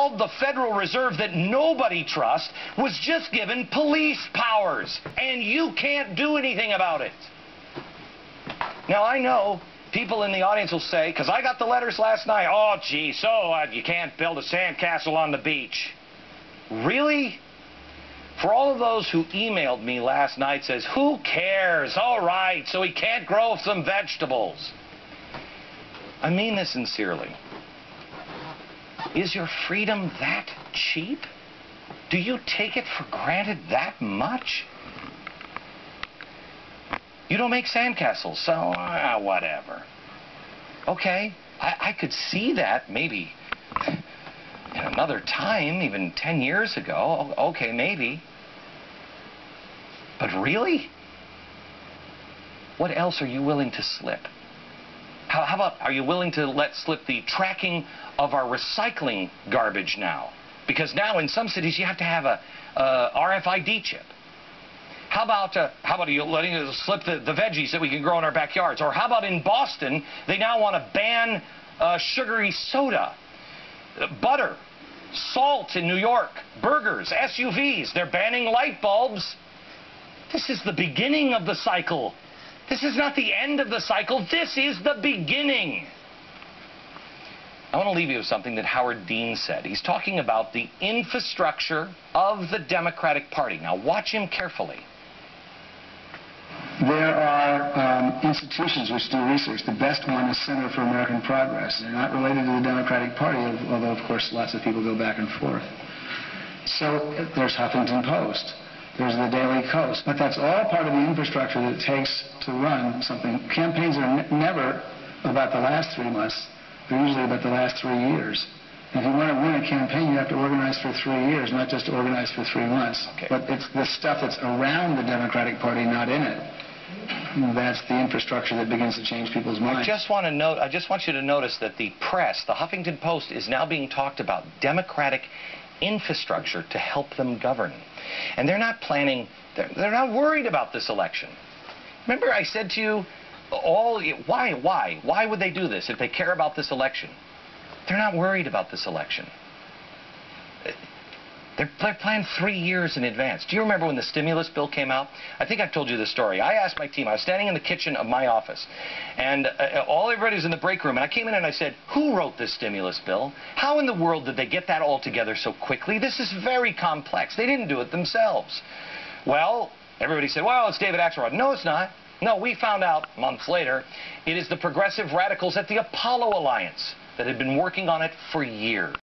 world, the Federal Reserve that nobody trusts, was just given police powers, and you can't do anything about it. Now, I know people in the audience will say, because I got the letters last night, oh, gee, so you can't build a sandcastle on the beach. Really? For all of those who emailed me last night says, who cares? All right, so he can't grow some vegetables. I mean this sincerely. Is your freedom that cheap? Do you take it for granted that much? You don't make sandcastles, so whatever. Okay, I could see that maybe in another time, even 10 years ago. Okay, maybe. But really? What else are you willing to slip? How about, are you willing to let slip the tracking of our recycling garbage now? Because now in some cities you have to have a RFID chip. How about are you letting us slip the veggies that we can grow in our backyards? Or how about in Boston, they now want to ban sugary soda, butter, salt in New York, burgers, SUVs. They're banning light bulbs. This is the beginning of the cycle. This is not the end of the cycle. This is the beginning. I want to leave you with something that Howard Dean said. He's talking about the infrastructure of the Democratic Party. Now, watch him carefully. There are institutions which do research. The best one is Center for American Progress. They're not related to the Democratic Party, although, of course, lots of people go back and forth. So there's Huffington Post. There's the Daily Coast. But that's all part of the infrastructure that it takes to run something. Campaigns are never about the last 3 months. They're usually about the last 3 years. And if you want to win a campaign, you have to organize for 3 years, not just organize for 3 months. Okay. But it's the stuff that's around the Democratic Party, not in it. That's the infrastructure that begins to change people's minds. I just want you to notice that the press, the Huffington Post, is now being talked about Democratic infrastructure to help them govern. And they're not planning, they're not worried about this election. Remember I said to you, why would they do this if they care about this election? They're not worried about this election. They're planned 3 years in advance. Do you remember when the stimulus bill came out? I think I've told you this story. I asked my team, I was standing in the kitchen of my office, and everybody was in the break room, and I came in and I said, who wrote this stimulus bill? How in the world did they get that all together so quickly? This is very complex. They didn't do it themselves. Well, everybody said, well, it's David Axelrod. No, it's not. No, we found out months later, it is the progressive radicals at the Apollo Alliance that had been working on it for years.